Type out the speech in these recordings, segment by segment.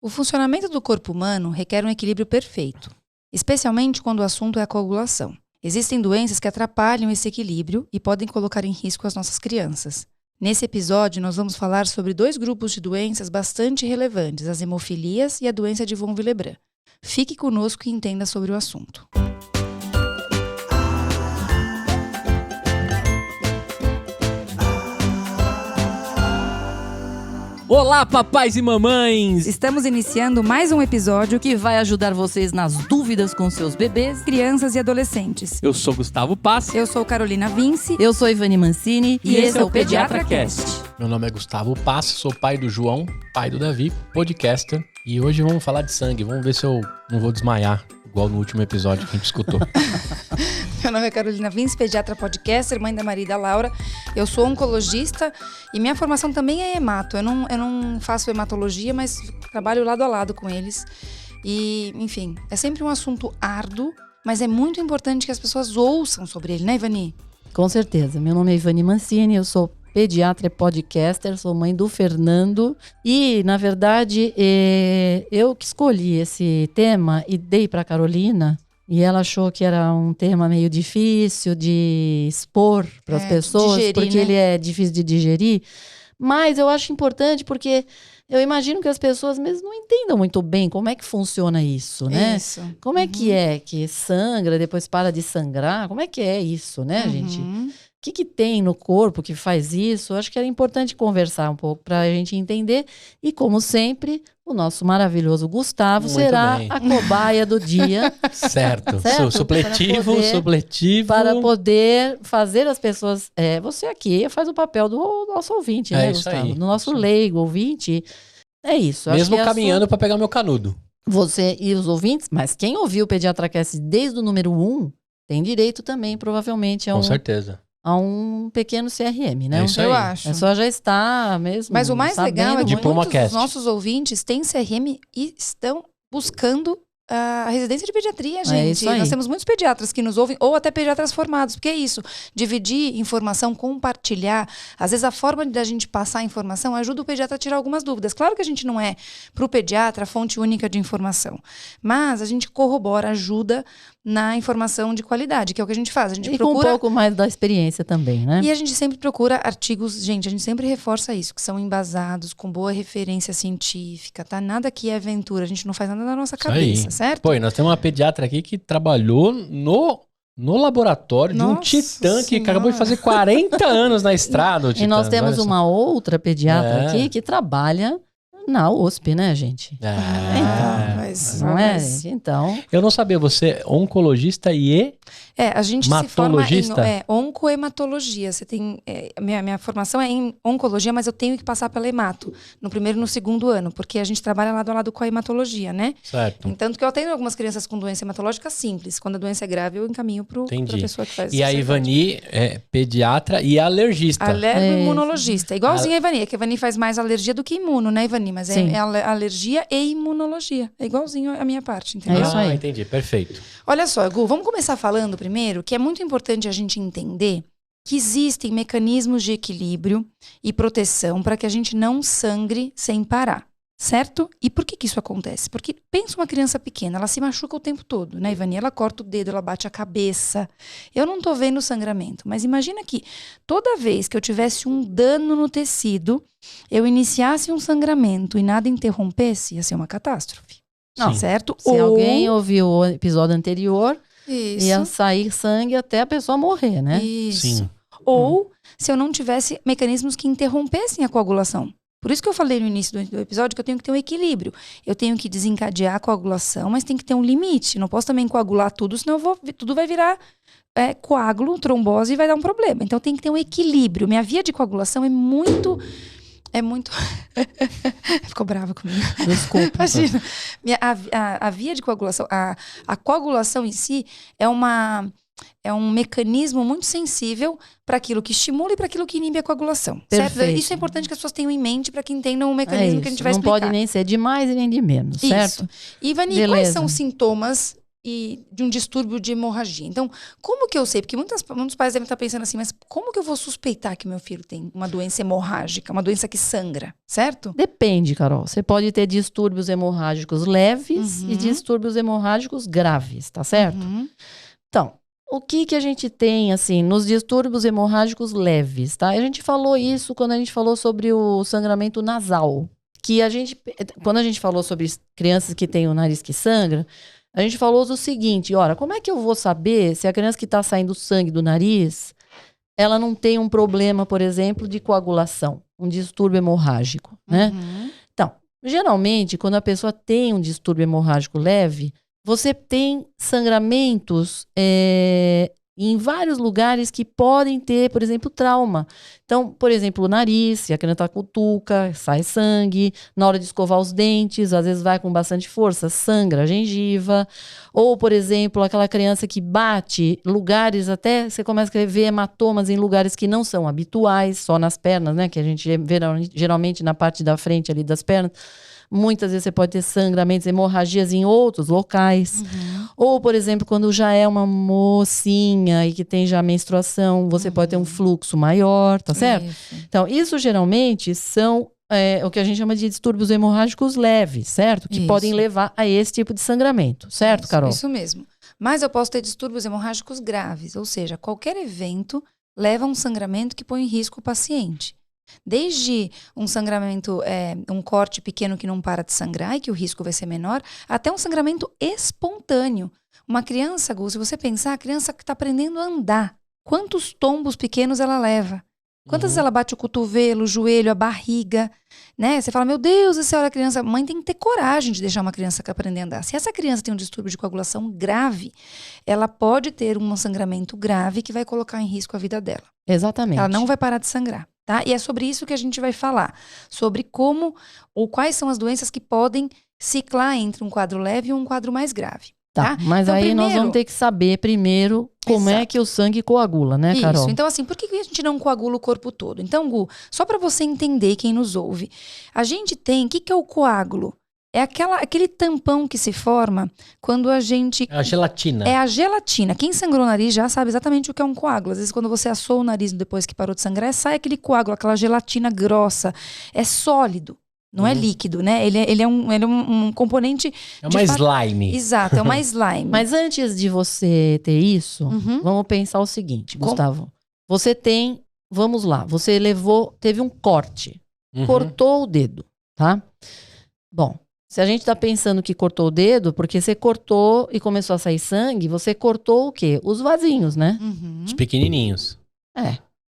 O funcionamento do corpo humano requer um equilíbrio perfeito, especialmente quando o assunto é a coagulação. Existem doenças que atrapalham esse equilíbrio e podem colocar em risco as nossas crianças. Nesse episódio, nós vamos falar sobre 2 grupos de doenças bastante relevantes, as hemofilias e a doença de von Willebrand. Fique conosco e entenda sobre o assunto. Olá, papais e mamães! Estamos iniciando mais um episódio que vai ajudar vocês nas dúvidas com seus bebês, crianças e adolescentes. Eu sou Gustavo Passi. Eu sou Carolina Vince. Eu sou Ivani Mancini. E esse é o Pediatra Cast. Meu nome é Gustavo Passi, sou pai do João, pai do Davi, podcaster. E hoje vamos falar de sangue. Vamos ver se eu não vou desmaiar, igual no último episódio que a gente escutou. Meu nome é Carolina Vince, pediatra podcaster, mãe da Maria e da Laura. Eu sou oncologista e minha formação também é hemato. Eu não faço hematologia, mas trabalho lado a lado com eles. E, enfim, é sempre um assunto árduo, mas é muito importante que as pessoas ouçam sobre ele, né, Ivani? Com certeza. Meu nome é Ivani Mancini, eu sou pediatra e podcaster, sou mãe do Fernando. E, na verdade, eu que escolhi esse tema e dei para Carolina. E ela achou que era um tema meio difícil de expor para as pessoas, digerir, porque né? ele é difícil de digerir. Mas eu acho importante porque eu imagino que as pessoas mesmo não entendam muito bem como é que funciona isso, né? Isso. Como é que sangra, depois para de sangrar? Como é que é isso, né, gente? O que tem no corpo que faz isso? Eu acho que era importante conversar um pouco para a gente entender. E, como sempre, o nosso maravilhoso Gustavo Muito será bem. a cobaia do dia. Certo. Certo? Supletivo. Para poder fazer as pessoas... você aqui faz o papel do nosso ouvinte, né, isso Gustavo? aí. Do nosso leigo, ouvinte. É isso. Acho Mesmo que caminhando para pegar meu canudo. Você e os ouvintes, mas quem ouviu o Pediatra Cast desde o número 1 tem direito também, provavelmente, Com certeza. a um pequeno CRM, né? É isso aí. Eu acho. É só já estar mesmo. Mas o mais legal é que Diploma muitos dos Cast. nossos ouvintes têm CRM e estão buscando a residência de pediatria, gente. isso aí. Nós temos muitos pediatras que nos ouvem, ou até pediatras formados, porque é isso. Dividir informação, compartilhar. Às vezes a forma da gente passar a informação ajuda o pediatra a tirar algumas dúvidas. Claro que a gente não é, para o pediatra, a fonte única de informação. Mas a gente corrobora, ajuda na informação de qualidade, que é o que a gente faz. A gente E procura... com um pouco mais da experiência também, né? E a gente sempre procura artigos, gente, a gente sempre reforça isso, que são embasados, com boa referência científica, tá? Nada aqui é aventura, a gente não faz nada na nossa cabeça, certo? Pô, e nós temos uma pediatra aqui que trabalhou no laboratório de um Nossa titã que Senhora. acabou de fazer 40 anos na estrada. E nós temos uma outra pediatra É. aqui que trabalha na USP, né, gente? Mas, Não é, gente? Então, Eu não sabia, você é oncologista e a gente se forma Matologista? em oncohematologia. Você tem, minha formação é em oncologia, mas eu tenho que passar pela hemato, no primeiro e no segundo ano, porque a gente trabalha lado a lado com a hematologia, né? Certo. Tanto que eu atendo algumas crianças com doença hematológica simples. Quando a doença é grave, eu encaminho para a Entendi. pessoa que faz E a Ivani é pediatra e alergista. Alergo-imunologista. Igualzinho a Ivani. É que a Ivani faz mais alergia do que imuno, né, Ivani? Mas Sim. é alergia e imunologia. É igualzinho a minha parte, entendeu? É isso aí. Entendi, perfeito. Olha só, Gu, vamos começar falando primeiro que é muito importante a gente entender que existem mecanismos de equilíbrio e proteção para que a gente não sangre sem parar. Certo? E por que isso acontece? Porque pensa uma criança pequena, ela se machuca o tempo todo, né, Ivani? Ela corta o dedo, ela bate a cabeça. Eu não tô vendo sangramento, mas imagina que toda vez que eu tivesse um dano no tecido, eu iniciasse um sangramento e nada interrompesse, ia ser uma catástrofe. Sim. Certo? se alguém ouviu o episódio anterior, Isso. ia sair sangue até a pessoa morrer, né? Isso. Sim. Ou se eu não tivesse mecanismos que interrompessem a coagulação. Por isso que eu falei no início do episódio que eu tenho que ter um equilíbrio. Eu tenho que desencadear a coagulação, mas tem que ter um limite. Não posso também coagular tudo, senão tudo vai virar coágulo, trombose e vai dar um problema. Então tem que ter um equilíbrio. Minha via de coagulação é muito... Ficou brava comigo. Desculpa. Imagina. A via de coagulação, a coagulação em si é um mecanismo muito sensível para aquilo que estimula e para aquilo que inibe a coagulação. Certo? Perfeito. Isso é importante que as pessoas tenham em mente para que entendam o É mecanismo isso. que a gente vai Não explicar. pode nem ser de mais e nem de menos, certo? Isso. E, Ivani, quais Beleza. são os sintomas e de um distúrbio de hemorragia. Então, como que eu sei? Porque muitos pais devem estar pensando assim, mas como que eu vou suspeitar que meu filho tem uma doença hemorrágica, uma doença que sangra, certo? Depende, Carol. Você pode ter distúrbios hemorrágicos leves e distúrbios hemorrágicos graves, tá certo? Então, o que a gente tem, assim, nos distúrbios hemorrágicos leves, tá? A gente falou isso quando a gente falou sobre o sangramento nasal. Quando a gente falou sobre crianças que têm o nariz que sangra, a gente falou do seguinte, ora, como é que eu vou saber se a criança que está saindo sangue do nariz, ela não tem um problema, por exemplo, de coagulação, um distúrbio hemorrágico, né? Então, geralmente, quando a pessoa tem um distúrbio hemorrágico leve, você tem sangramentos em vários lugares que podem ter, por exemplo, trauma. Então, por exemplo, o nariz, se a criança está cutuca, sai sangue. Na hora de escovar os dentes, às vezes vai com bastante força, sangra a gengiva. Ou, por exemplo, aquela criança que bate lugares até, você começa a ver hematomas em lugares que não são habituais, só nas pernas, né? Que a gente vê geralmente na parte da frente ali das pernas. Muitas vezes você pode ter sangramentos, hemorragias em outros locais. Ou, por exemplo, quando já é uma mocinha e que tem já menstruação, você pode ter um fluxo maior, tá certo? Isso. Então, isso geralmente são o que a gente chama de distúrbios hemorrágicos leves, certo? Que Isso. podem levar a esse tipo de sangramento, certo, Carol? Isso mesmo. Mas eu posso ter distúrbios hemorrágicos graves, ou seja, qualquer evento leva a um sangramento que põe em risco o paciente. Desde um sangramento, um corte pequeno que não para de sangrar e que o risco vai ser menor, até um sangramento espontâneo. Uma criança, Gu, se você pensar, a criança que está aprendendo a andar, quantos tombos pequenos ela leva? Quantas vezes ela bate o cotovelo, o joelho, a barriga, né? Você fala, meu Deus, essa hora a criança... Mãe tem que ter coragem de deixar uma criança aprender a andar. Se essa criança tem um distúrbio de coagulação grave, ela pode ter um sangramento grave que vai colocar em risco a vida dela. Exatamente. Ela não vai parar de sangrar. Tá? E é sobre isso que a gente vai falar, sobre como ou quais são as doenças que podem ciclar entre um quadro leve e um quadro mais grave. Tá, mas então, aí nós vamos ter que saber primeiro como é que o sangue coagula, né, Carol? Isso, então assim, por que a gente não coagula o corpo todo? Então, Gu, só para você entender, quem nos ouve, a gente tem, o que é o coágulo? É aquele tampão que se forma quando a gente... É a gelatina. É a gelatina. Quem sangrou o nariz já sabe exatamente o que é um coágulo. Às vezes, quando você assou o nariz depois que parou de sangrar, sai aquele coágulo, aquela gelatina grossa. É sólido, não é líquido, né? Ele é um componente... É uma slime. Exato, é uma slime. Mas antes de você ter isso, vamos pensar o seguinte, Gustavo. Você tem... Vamos lá. Você teve um corte. Cortou o dedo, tá? Bom... Se a gente está pensando que cortou o dedo, porque você cortou e começou a sair sangue, você cortou o quê? Os vasinhos, né? Os pequenininhos.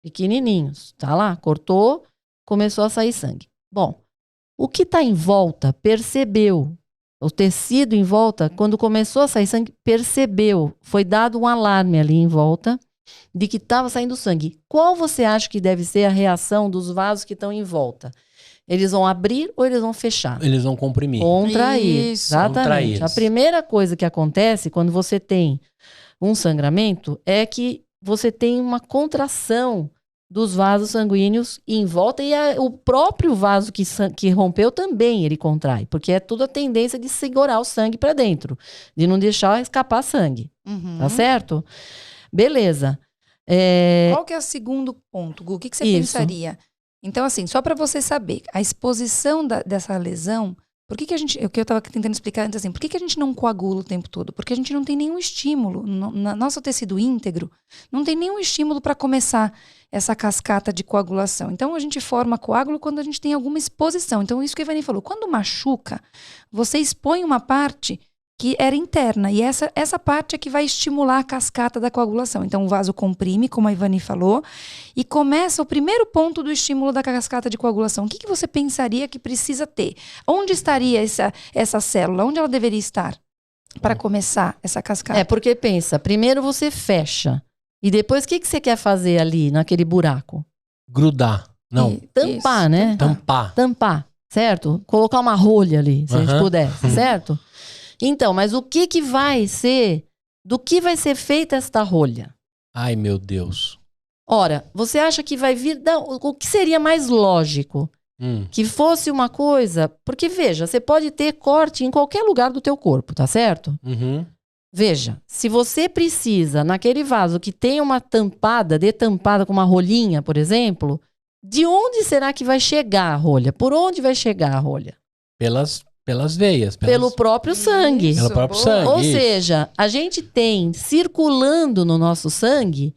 Pequenininhos. Tá lá, cortou, começou a sair sangue. Bom, o que está em volta percebeu. O tecido em volta, quando começou a sair sangue, percebeu. Foi dado um alarme ali em volta de que estava saindo sangue. Qual você acha que deve ser a reação dos vasos que estão em volta? Eles vão abrir ou eles vão fechar? Eles vão comprimir. Contrair. Isso. Exatamente. Contrair. A primeira coisa que acontece quando você tem um sangramento é que você tem uma contração dos vasos sanguíneos em volta e o próprio vaso que rompeu também ele contrai, porque é tudo a tendência de segurar o sangue para dentro, de não deixar escapar sangue. Tá certo? Beleza. Qual que é o segundo ponto, Gu? O que você pensaria? Então, assim, só para você saber, a exposição dessa lesão, por que a gente, o que eu estava tentando explicar antes, assim, por que a gente não coagula o tempo todo? Porque a gente não tem nenhum estímulo, no nosso tecido íntegro, não tem nenhum estímulo para começar essa cascata de coagulação. Então, a gente forma coágulo quando a gente tem alguma exposição. Então, isso que a Ivani falou, quando machuca, você expõe uma parte que era interna, e essa parte é que vai estimular a cascata da coagulação. Então, o vaso comprime, como a Ivani falou, e começa o primeiro ponto do estímulo da cascata de coagulação. O que você pensaria que precisa ter? Onde estaria essa célula? Onde ela deveria estar para começar essa cascata? Porque pensa, primeiro você fecha, e depois o que você quer fazer ali, naquele buraco? Grudar. Não. Tampar, Isso, né? Tampar, certo? Colocar uma rolha ali, se a gente pudesse, certo? Então, mas o que vai ser, do que vai ser feita esta rolha? Ai, meu Deus. Ora, você acha que vai vir, o que seria mais lógico? Que fosse uma coisa, porque veja, você pode ter corte em qualquer lugar do teu corpo, tá certo? Veja, se você precisa, naquele vaso que tem uma tampada, detampada com uma rolinha, por exemplo, de onde será que vai chegar a rolha? Por onde vai chegar a rolha? Pelas veias. Pelo próprio sangue. Pelo próprio sangue. Ou isso. seja, a gente tem circulando no nosso sangue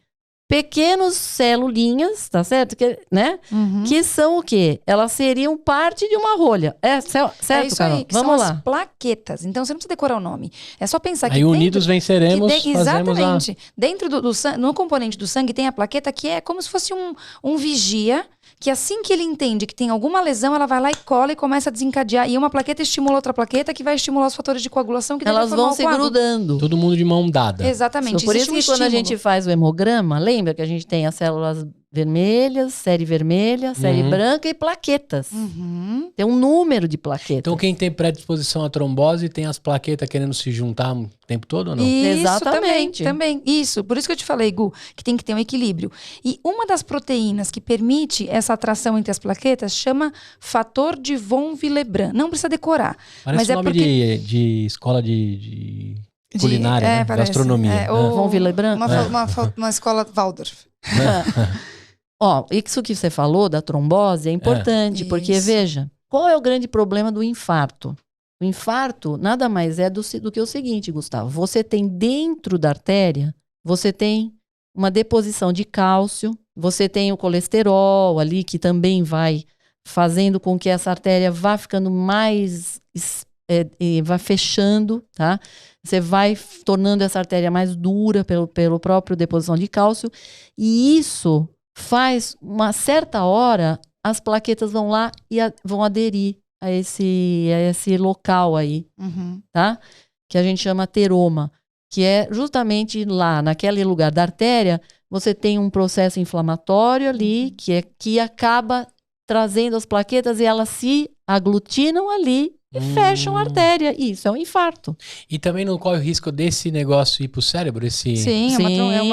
pequenos celulinhas, tá certo? Né? Uhum. Que são o quê? Elas seriam parte de uma rolha. Certo, É isso Carol? aí, que Vamos são lá. as plaquetas. Então, você não precisa decorar o nome. É só pensar que Aí unidos venceremos, fazemos exatamente. Dentro do sangue, no componente do sangue tem a plaqueta que é como se fosse um vigia, que assim que ele entende que tem alguma lesão, ela vai lá e cola e começa a desencadear. E uma plaqueta estimula outra plaqueta que vai estimular os fatores de coagulação que Elas vão se grudando. todo mundo de mão dada. Exatamente. Por isso Existe que quando a estímulo. gente faz o hemograma, lembra que a gente tem as células vermelhas, série vermelha, série branca e plaquetas. Uhum. Tem um número de plaquetas. Então quem tem predisposição à trombose tem as plaquetas querendo se juntar o tempo todo ou não? Isso, Exatamente. também. Isso, por isso que eu te falei, Gu, que tem que ter um equilíbrio. E uma das proteínas que permite essa atração entre as plaquetas chama fator de von Willebrand. Não precisa decorar. Parece mas o é nome porque... de escola de culinária, né? parece. Gastronomia. Ou Von Willebrand? uma escola Waldorf. Ó, isso que você falou da trombose é importante, porque, Isso. veja, qual é o grande problema do infarto? O infarto nada mais é do que o seguinte, Gustavo. Você tem dentro da artéria, você tem uma deposição de cálcio, você tem o colesterol ali, que também vai fazendo com que essa artéria vá ficando mais... vai fechando, tá? Você vai tornando essa artéria mais dura pelo próprio deposição de cálcio. E isso faz, uma certa hora, as plaquetas vão lá e vão aderir a esse local aí, Uhum. tá? Que a gente chama ateroma, que é justamente lá, naquele lugar da artéria, você tem um processo inflamatório ali, que acaba trazendo as plaquetas e elas se aglutinam ali e fecham a artéria. Isso é um infarto. E também não corre o risco desse negócio ir pro cérebro? Sim, Sim.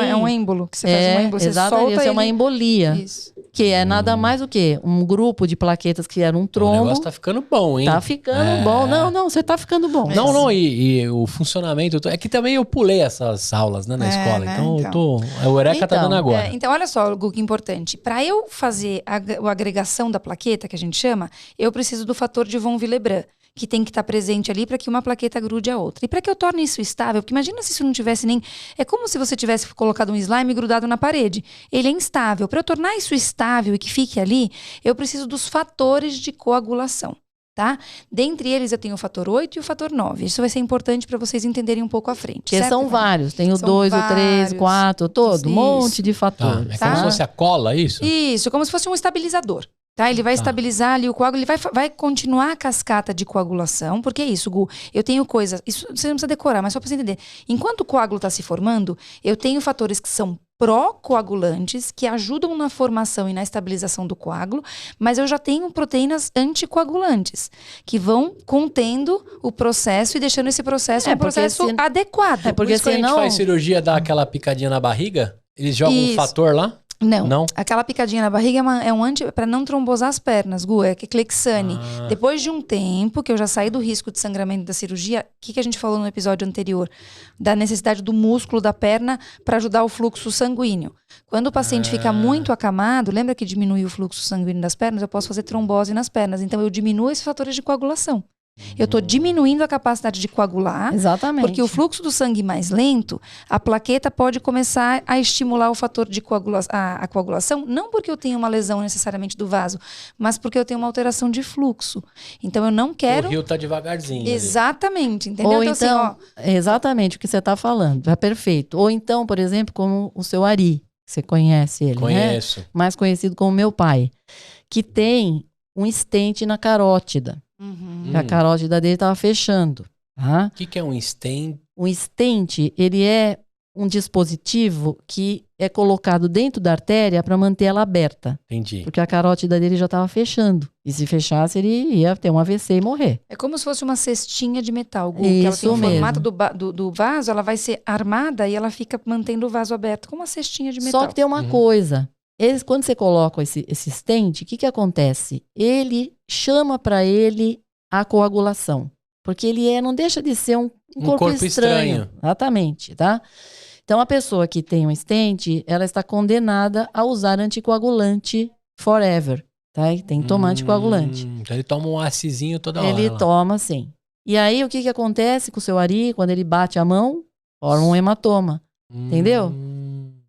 é um êmbolo. Que você faz um êmbolo, você exatamente, solta isso é uma ele. embolia. Isso. Que é nada mais do que um grupo de plaquetas que era um O trombo. negócio tá ficando bom, hein? Tá ficando É. bom. Não, você tá ficando bom. Não, e o funcionamento... É que também eu pulei essas aulas, né, na escola. né, Então, então. o Eureka tá dando agora. Então, olha só, Gu, que importante. Para eu fazer a agregação da plaqueta, que a gente chama, eu preciso do fator de von Willebrand, que tem que estar presente ali para que uma plaqueta grude a outra. E para que eu torne isso estável, porque imagina se isso não tivesse nem... É como se você tivesse colocado um slime grudado na parede. Ele é instável. Para eu tornar isso estável e que fique ali, eu preciso dos fatores de coagulação, tá? Dentre eles eu tenho o fator 8 e o fator 9. Isso vai ser importante para vocês entenderem um pouco à frente. Porque certo, são Ivana? vários. Tem o São 2, o 3, vários. o 4, todo. Um Isso. monte de Tá, fatores. é Tá? como se fosse a cola, isso? Isso, como se fosse um estabilizador. Tá? Ele vai estabilizar ali o coágulo, ele vai continuar a cascata de coagulação, porque é isso, Gu, eu tenho coisas, isso você não precisa decorar, mas só para você entender. Enquanto o coágulo está se formando, eu tenho fatores que são pró-coagulantes, que ajudam na formação e na estabilização do coágulo, mas eu já tenho proteínas anticoagulantes, que vão contendo o processo e deixando esse processo um processo adequado. É porque Por isso que a gente senão... faz cirurgia, dá aquela picadinha na barriga, eles jogam um Isso. fator lá? Não. Aquela picadinha na barriga é um anti para não trombosar as pernas, Gu, é que Clexane. Depois de um tempo que eu já saí do risco de sangramento da cirurgia, o que a gente falou no episódio anterior? Da necessidade do músculo da perna para ajudar o fluxo sanguíneo. Quando o paciente fica muito acamado, lembra que diminui o fluxo sanguíneo das pernas? Eu posso fazer trombose nas pernas. Então eu diminuo esses fatores de coagulação. Eu estou diminuindo a capacidade de coagular. Exatamente. Porque o fluxo do sangue mais lento, a plaqueta pode começar a estimular o fator de a coagulação, não porque eu tenho uma lesão necessariamente do vaso, mas porque eu tenho uma alteração de fluxo. Então eu não quero... O rio tá devagarzinho. Exatamente, entendeu? Ou então, assim, ó, exatamente o que você está falando, tá perfeito. Ou então, por exemplo, como o seu Ari, você conhece ele, Conheço. né? Mais conhecido como meu pai, que tem um stent na carótida. A carótida dele estava fechando. Tá? O que é um stent? Um stent, ele é um dispositivo que é colocado dentro da artéria para manter ela aberta. Entendi. Porque a carótida dele já estava fechando. E se fechasse, ele ia ter um AVC e morrer. é como se fosse uma cestinha de metal, Gu, que ela Isso tem o mesmo. formato do vaso, ela vai ser armada e ela fica mantendo o vaso aberto, como uma cestinha de metal. Só que tem uma coisa. Quando você coloca esse stent, o que acontece? Ele chama para ele a coagulação. Porque ele não deixa de ser um corpo estranho. Exatamente, tá? Então, a pessoa que tem um stent, ela está condenada a usar anticoagulante forever, tá? E tem que tomar anticoagulante. Então ele toma um acizinho toda hora. Ele toma, sim. E aí, o que acontece com o seu Ari, quando ele bate a mão, forma um hematoma. Entendeu?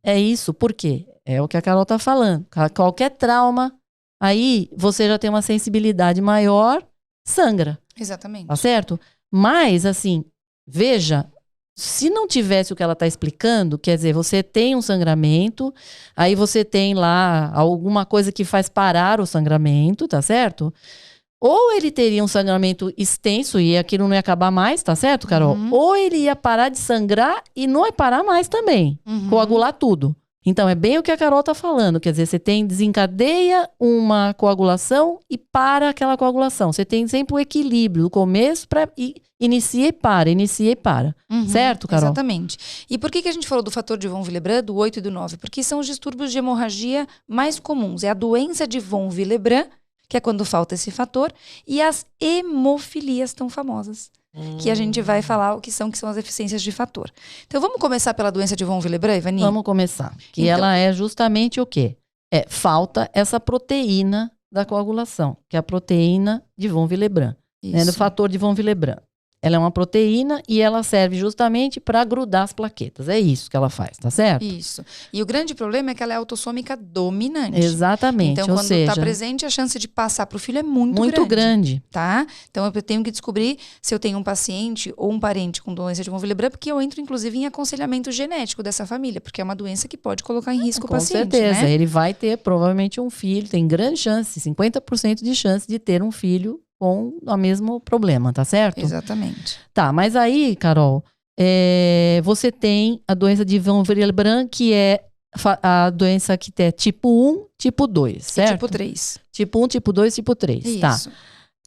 É isso. Por quê? É o que a Carol tá falando. Qualquer trauma, aí você já tem uma sensibilidade maior, sangra. Exatamente. Tá certo? Mas, assim, veja, se não tivesse o que ela tá explicando, quer dizer, você tem um sangramento, aí você tem lá alguma coisa que faz parar o sangramento, tá certo? Ou ele teria um sangramento extenso e aquilo não ia acabar mais, tá certo, Carol? Ou ele ia parar de sangrar e não ia parar mais também. Coagular tudo. Então, é bem o que a Carol tá falando. Quer dizer, você desencadeia uma coagulação e para aquela coagulação. Você tem sempre o equilíbrio do começo para inicia e para, inicia e para. Certo, Carol? Exatamente. E por que a gente falou do fator de von Willebrand, do 8 e do 9? Porque são os distúrbios de hemorragia mais comuns. É a doença de von Willebrand, que é quando falta esse fator, e as hemofilias tão famosas. Que a gente vai falar o que são as deficiências de fator. Então, vamos começar pela doença de von Willebrand, Ivani? Vamos começar. Que então, ela é justamente o quê? Falta essa proteína da coagulação, que é a proteína de von Willebrand, né, do fator de von Willebrand. Ela é uma proteína e ela serve justamente para grudar as plaquetas. É isso que ela faz, tá certo? Isso. E o grande problema é que ela é autossômica dominante. Exatamente. Então, quando está presente, a chance de passar para o filho é muito grande. Tá? Então, eu tenho que descobrir se eu tenho um paciente ou um parente com doença de von Willebrand, porque eu entro, inclusive, em aconselhamento genético dessa família, porque é uma doença que pode colocar em risco o paciente. Com certeza. Né? Ele vai ter, provavelmente, um filho. Tem grande chance, 50% de chance de ter um filho com o mesmo problema, tá certo? Exatamente. Tá, mas aí, Carol, você tem a doença de von Willebrand, que é a doença que é tipo 1, tipo 2, certo? E tipo 3. Tipo 1, tipo 2, tipo 3, Isso. tá.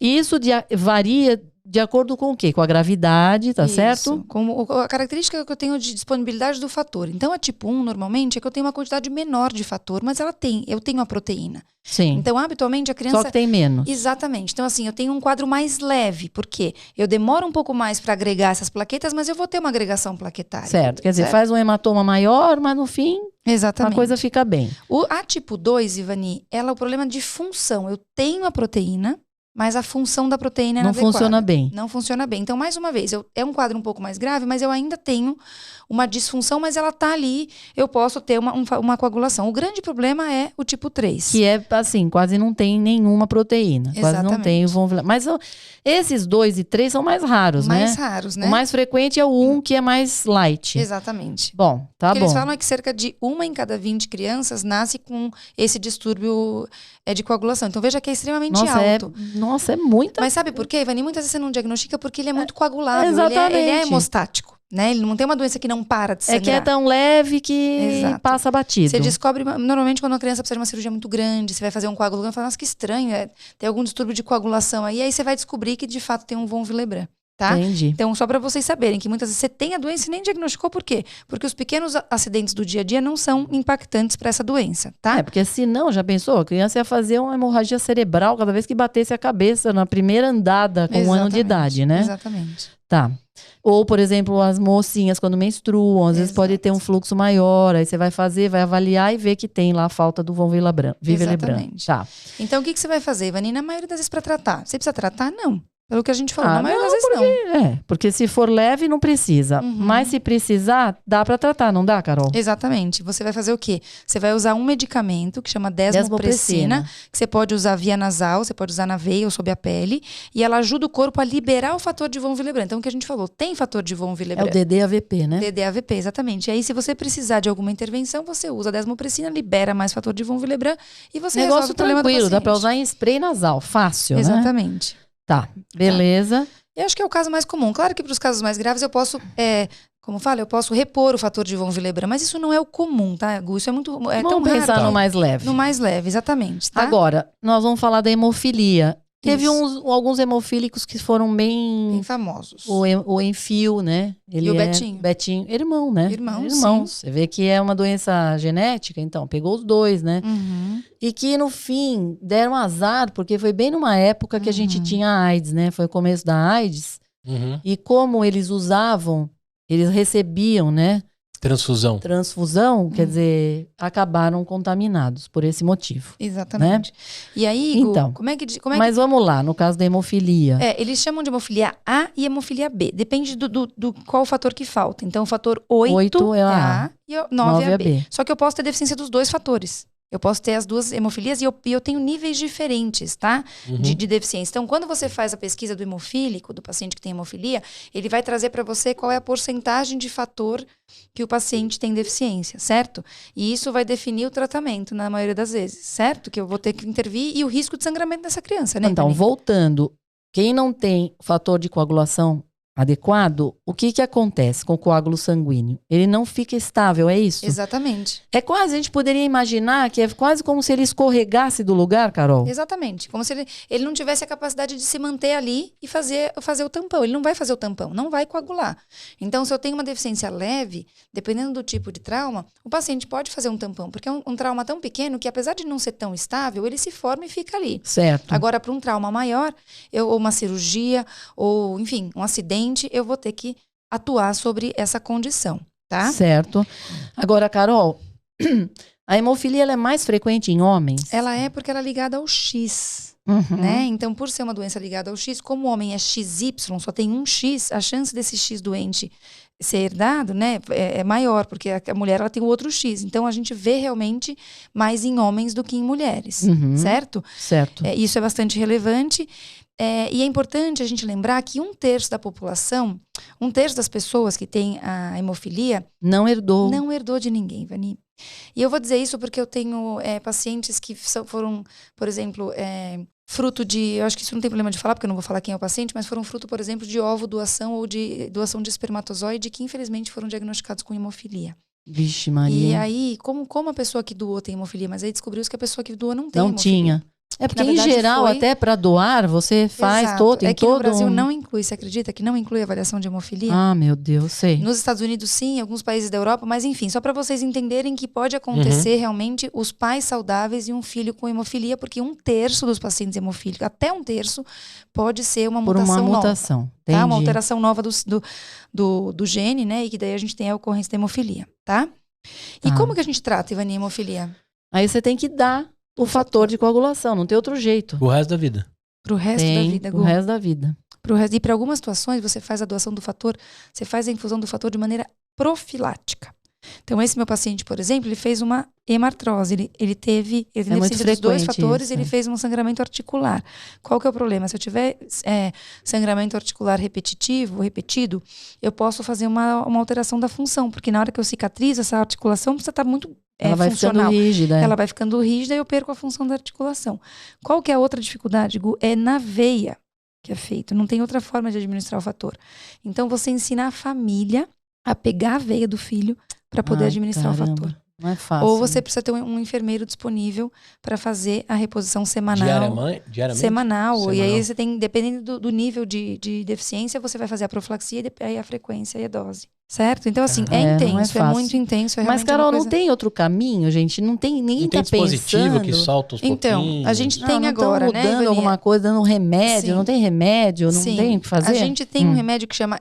Isso varia de acordo com o quê? Com a gravidade, tá certo? Com a característica que eu tenho de disponibilidade do fator. Então, a tipo 1, normalmente, é que eu tenho uma quantidade menor de fator, mas eu tenho a proteína. Sim. Então, habitualmente, a criança... Só que tem menos. Exatamente. Então, assim, eu tenho um quadro mais leve, porque eu demoro um pouco mais para agregar essas plaquetas, mas eu vou ter uma agregação plaquetária. Certo. Quer dizer, faz um hematoma maior, mas no fim... Exatamente. A coisa fica bem. A tipo 2, Ivani, ela é o problema de função. Eu tenho a proteína, mas a função da proteína é não inadequada. Funciona bem. Não funciona bem. Então, mais uma vez, é um quadro um pouco mais grave, mas eu ainda tenho uma disfunção, mas ela tá ali, eu posso ter uma coagulação. O grande problema é o tipo 3. Que é, assim, quase não tem nenhuma proteína. Exatamente. Quase não tem. Mas esses 2 e 3 são mais raros, né? Mais raros, né? O mais frequente é o 1, que é mais light. Exatamente. Bom, tá O que bom. eles falam é que cerca de 1 em cada 20 crianças nasce com esse distúrbio de coagulação. Então, veja que é extremamente alto. Nossa, é muita. Mas sabe por quê, Ivani? Muitas vezes você não diagnostica porque ele é muito coagulável. Exatamente. Ele é hemostático, né? Ele não tem uma doença que não para de sangrar. É que é tão leve que passa batido. Você descobre, normalmente, quando a criança precisa de uma cirurgia muito grande, você vai fazer um coágulo, você fala, nossa, que estranho, tem algum distúrbio de coagulação aí. Aí você vai descobrir que, de fato, tem um von Willebrand. Tá? Entendi. Então, só para vocês saberem que muitas vezes você tem a doença e nem diagnosticou. Por quê? Porque os pequenos acidentes do dia a dia não são impactantes para essa doença, tá? Porque senão, já pensou? A criança ia fazer uma hemorragia cerebral cada vez que batesse a cabeça na primeira andada com 1 ano de idade, né? Exatamente. Tá. Ou, por exemplo, as mocinhas quando menstruam, às vezes pode ter um fluxo maior, aí você vai avaliar e ver que tem lá a falta do von Willebrand. Exatamente. Tá. Então, o que você vai fazer, Ivani? Na maioria das vezes para tratar. Você precisa tratar? Não. Pelo que a gente falou, na maioria das vezes não. Porque se for leve, não precisa. Mas se precisar, dá pra tratar, não dá, Carol? Exatamente. Você vai fazer o quê? Você vai usar um medicamento que chama desmopressina, que você pode usar via nasal, você pode usar na veia ou sob a pele, e ela ajuda o corpo a liberar o fator de von Willebrand. Então, o que a gente falou, tem fator de von Willebrand. É o DDAVP, né? DDAVP, exatamente. E aí, se você precisar de alguma intervenção, você usa a desmopressina, libera mais fator de von Willebrand e você resolve o problema do paciente. Dá pra usar em spray nasal, fácil, Exatamente. Né? Tá, beleza. Eu acho que é o caso mais comum. Claro que para os casos mais graves eu posso, como fala, eu posso repor o fator de von Willebrand, mas isso não é o comum, tá, Gu? Isso é muito tão vamos pensar raro. no mais leve. No mais leve, exatamente. Tá? Agora, nós vamos falar da hemofilia. Teve alguns hemofílicos que foram bem famosos. O Enfio, né? Ele e o Betinho. Irmão, né? Irmãos. Você vê que é uma doença genética, então, pegou os dois, né? E que, no fim, deram azar, porque foi bem numa época que a gente tinha AIDS, né? Foi o começo da AIDS. Uhum. E como eles usavam, eles recebiam, né? Transfusão, quer dizer, acabaram contaminados por esse motivo. Exatamente. E aí, Gu, Então, mas vamos lá, no caso da hemofilia. Eles chamam de hemofilia A e hemofilia B. Depende do qual o fator que falta. Então, o fator 8 é a A e o 9 é a B. Só que eu posso ter deficiência dos dois fatores. Eu posso ter as duas hemofilias e eu tenho níveis diferentes, tá? Uhum. De deficiência. Então, quando você faz a pesquisa do hemofílico, do paciente que tem hemofilia, ele vai trazer para você qual é a porcentagem de fator que o paciente tem deficiência, certo? E isso vai definir o tratamento, na maioria das vezes, certo? Que eu vou ter que intervir e o risco de sangramento dessa criança, né? Então, voltando, quem não tem fator de coagulação adequado, o que acontece com o coágulo sanguíneo? Ele não fica estável, é isso? Exatamente. É quase, a gente poderia imaginar que é quase como se ele escorregasse do lugar, Carol. Exatamente. Como se ele não tivesse a capacidade de se manter ali e fazer o tampão. Ele não vai fazer o tampão, não vai coagular. Então, se eu tenho uma deficiência leve, dependendo do tipo de trauma, o paciente pode fazer um tampão, porque é um trauma tão pequeno que, apesar de não ser tão estável, ele se forma e fica ali. Certo. Agora, para um trauma maior, ou uma cirurgia, ou, enfim, um acidente, eu vou ter que atuar sobre essa condição, tá? Certo. Agora, Carol, a hemofilia ela é mais frequente em homens? Ela é porque ela é ligada ao X, Uhum. né? Então, por ser uma doença ligada ao X, como o homem é XY, só tem um X, a chance desse X doente ser herdado, né, é maior, porque a mulher ela tem o outro X. Então, a gente vê realmente mais em homens do que em mulheres, Uhum. certo? Certo. Isso é bastante relevante. E é importante a gente lembrar que 1/3 da população, 1/3 das pessoas que têm a hemofilia Não herdou. não herdou de ninguém, Vani. E eu vou dizer isso porque eu tenho pacientes que foram, por exemplo, fruto de... Eu acho que isso não tem problema de falar, porque eu não vou falar quem é o paciente, mas foram fruto, por exemplo, de ovo doação ou de doação de espermatozoide que, infelizmente, foram diagnosticados com hemofilia. Vixe, Maria. E aí, como a pessoa que doou tem hemofilia, mas aí descobriu-se que a pessoa que doa não tem Não hemofilia. tinha. É porque, Na em verdade, geral, foi- até para doar, você faz Exato. tem É que todo no Brasil um... não inclui, você acredita que não inclui a avaliação de hemofilia? Ah, meu Deus, sei. Nos Estados Unidos, sim, em alguns países da Europa, mas enfim, só para vocês entenderem que pode acontecer realmente os pais saudáveis e um filho com hemofilia, porque 1/3 dos pacientes hemofílicos, até 1/3, pode ser uma Por mutação uma nova. mutação. Tá? Uma Entendi. alteração nova do gene, né? E que daí a gente tem a ocorrência da hemofilia, tá? E Tá. como que a gente trata, Ivani, a hemofilia? Aí você tem que dar o fator de coagulação, não tem outro jeito. O resto da vida. Pro resto da vida, o Gu. resto da vida. E para algumas situações, você faz a doação do fator, você faz a infusão do fator de maneira profilática. Então, esse meu paciente, por exemplo, ele fez uma hemartrose. Ele tem muito deficiência dos dois frequente fatores isso, e ele é. fez um sangramento articular. Qual que é o problema? Se eu tiver sangramento articular repetido, eu posso fazer uma alteração da função, porque na hora que eu cicatrizo, essa articulação precisa estar muito Ela vai ficando funcional. rígida. Ela vai ficando rígida e eu perco a função da articulação. Qual que é a outra dificuldade, Gu? É na veia que é feito. Não tem outra forma de administrar o fator. Então, você ensina a família a pegar a veia do filho para poder Ai, administrar caramba. o fator. Não é fácil. Ou você precisa ter um enfermeiro disponível para fazer a reposição semanal. Diariamente? Semanal. E aí Semanal. você tem, dependendo do nível de deficiência, você vai fazer a profilaxia e aí a frequência e a dose. Certo? Então, assim, não é intenso, é fácil. muito intenso. Mas, realmente Carol, uma não coisa... tem outro caminho, gente? Não tem ninguém Não tem tá dispositivo pensando. que solta os Então, pouquinhos? a gente Não, tem não tão agora, né, mudando Ivani? alguma coisa, dando remédio, Sim. não tem remédio, não Sim. tem o que fazer? A gente tem um remédio que chama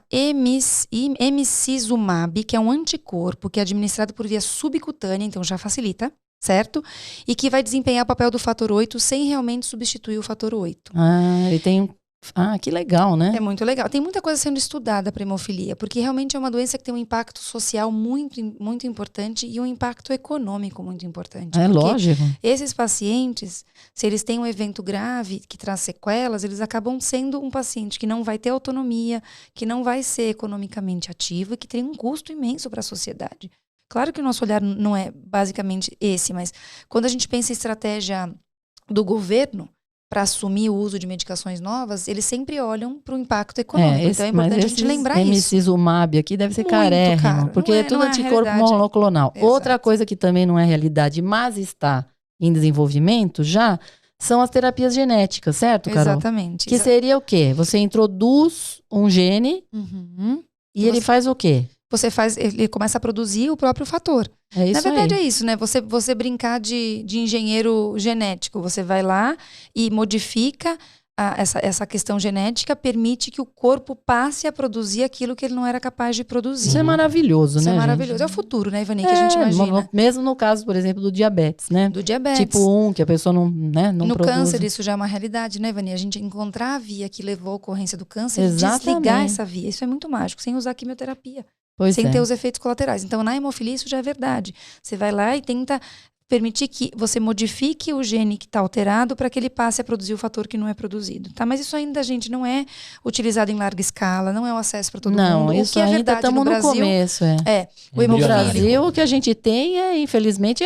emicizumab, que é um anticorpo que é administrado por via subcutânea, então já facilita, certo? E que vai desempenhar o papel do fator 8 sem realmente substituir o fator 8. Ah, ele tem... Ah, que legal, né? É muito legal. Tem muita coisa sendo estudada para hemofilia, porque realmente é uma doença que tem um impacto social muito, muito importante e um impacto econômico muito importante. É porque lógico. esses pacientes, se eles têm um evento grave que traz sequelas, eles acabam sendo um paciente que não vai ter autonomia, que não vai ser economicamente ativo e que tem um custo imenso para a sociedade. Claro que o nosso olhar não é basicamente esse, mas quando a gente pensa em estratégia do governo para assumir o uso de medicações novas, eles sempre olham para o impacto econômico. Então é importante a gente lembrar isso. Emicizumab aqui deve ser Muito carérrimo, caro. porque Não é é- tudo não é a anticorpo realidade. monoclonal. Exato. Outra coisa que também não é realidade, mas está em desenvolvimento já, são as terapias genéticas, certo, Carol? Exatamente. Que seria o quê? Você introduz um gene Uhum. e ele faz o quê? Ele começa a produzir o próprio fator. É isso Na verdade aí. é isso, né? Você brincar de engenheiro genético. Você vai lá e modifica essa questão genética permite que o corpo passe a produzir aquilo que ele não era capaz de produzir. Isso é maravilhoso, Isso né, é maravilhoso. gente? É o futuro, né, Ivani, que a gente imagina. Mesmo no caso, por exemplo, do diabetes, né? Do diabetes. Tipo 1, que a pessoa não No produz. câncer, isso já é uma realidade, né, Ivani? A gente encontrar a via que levou à ocorrência do câncer Exatamente. e desligar essa via. Isso é muito mágico, sem usar quimioterapia. Pois sem é. ter os efeitos colaterais. Então, na hemofilia, isso já é verdade. Você vai lá e tenta permitir que você modifique o gene que está alterado para que ele passe a produzir o fator que não é produzido, tá? Mas isso ainda, gente, não é utilizado em larga escala, não é um acesso para todo mundo. Não, isso o que é ainda verdade estamos no no Brasil começo. o No hemofílico. Brasil, o que a gente tem, infelizmente,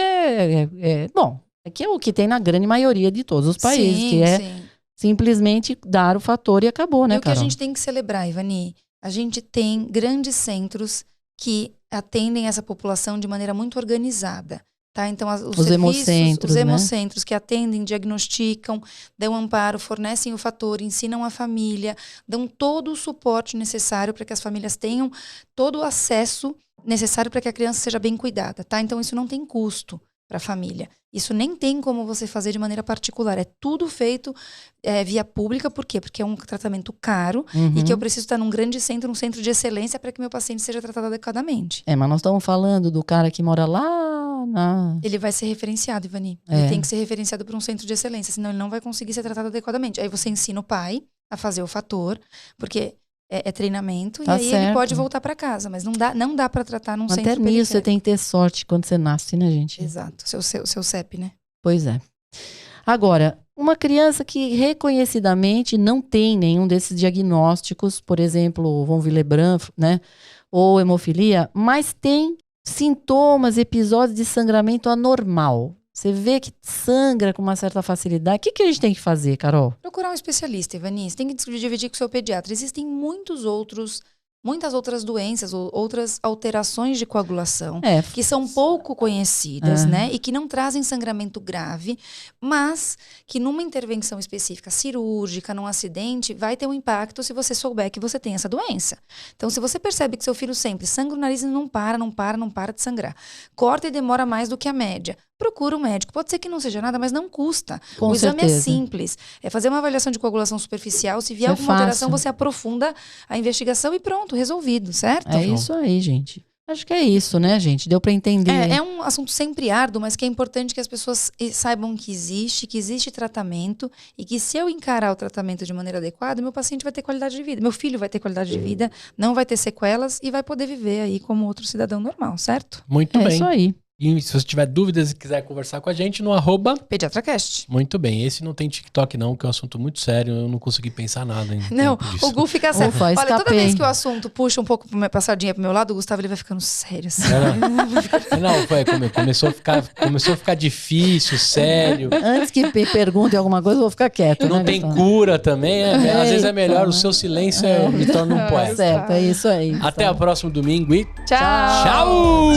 bom, é que é o que tem na grande maioria de todos os países, Sim, que é sim. simplesmente dar o fator e acabou, né, E o que Carol? a gente tem que celebrar, Ivani, a gente tem grandes centros que atendem essa população de maneira muito organizada. Tá? Então, Os hemocentros, os né? hemocentros que atendem, diagnosticam, dão amparo, fornecem o fator, ensinam a família, dão todo o suporte necessário para que as famílias tenham todo o acesso necessário para que a criança seja bem cuidada. Tá? Então, isso não tem custo para a família. Isso nem tem como você fazer de maneira particular. É tudo feito via pública. Por quê? Porque é um tratamento caro e que eu preciso estar num grande centro, um centro de excelência para que meu paciente seja tratado adequadamente. Mas nós estamos falando do cara que mora lá na... Ele vai ser referenciado, Ivani. É. Ele tem que ser referenciado para um centro de excelência, senão ele não vai conseguir ser tratado adequadamente. Aí você ensina o pai a fazer o fator, porque é treinamento, Tá e aí certo. ele pode voltar para casa. Mas não dá para tratar num centro Até nisso periférico. você tem que ter sorte quando você nasce, né, gente? Exato. Seu CEP, né? Pois é. Agora, uma criança que reconhecidamente não tem nenhum desses diagnósticos, por exemplo, von Willebrand, né, ou hemofilia, mas tem sintomas, episódios de sangramento anormal. Você vê que sangra com uma certa facilidade. O que a gente tem que fazer, Carol? Procurar um especialista, Ivani. Você tem que dividir com o seu pediatra. Existem muitas outras doenças ou outras alterações de coagulação que são pouco conhecidas, né? E que não trazem sangramento grave, mas que numa intervenção específica cirúrgica, num acidente, vai ter um impacto se você souber que você tem essa doença. Então, se você percebe que seu filho sempre sangra o nariz e não para de sangrar, corta e demora mais do que a média, procura um médico. Pode ser que não seja nada, mas não custa. Com o exame certeza. é simples. É fazer uma avaliação de coagulação superficial. Se vier É alguma alteração, fácil. você aprofunda a investigação e pronto, resolvido, certo? É isso aí, gente. Acho que é isso, né, gente? Deu pra entender. É um assunto sempre árduo, mas que é importante que as pessoas saibam que existe tratamento e que se eu encarar o tratamento de maneira adequada, meu paciente vai ter qualidade de vida, meu filho vai ter qualidade de vida, não vai ter sequelas e vai poder viver aí como outro cidadão normal, certo? Muito É bem. isso aí. E se você tiver dúvidas e quiser conversar com a gente, no @... PediatraCast. Muito bem. Esse não tem TikTok não, que é um assunto muito sério. Eu não consegui pensar nada em Não, tempo disso. o Gu fica sério. Ufa, Olha, toda escapei. vez que o assunto puxa um pouco pra sardinha pro meu lado, o Gustavo ele vai ficando sério, assim. Começou a ficar difícil, sério. Antes que perguntem alguma coisa, eu vou ficar quieto. Não né, tem Gustavo? cura também. Às vezes é melhor, Eita. o seu silêncio me torna um Tá poeta. certo, é isso aí. Até o próximo domingo e Tchau! tchau!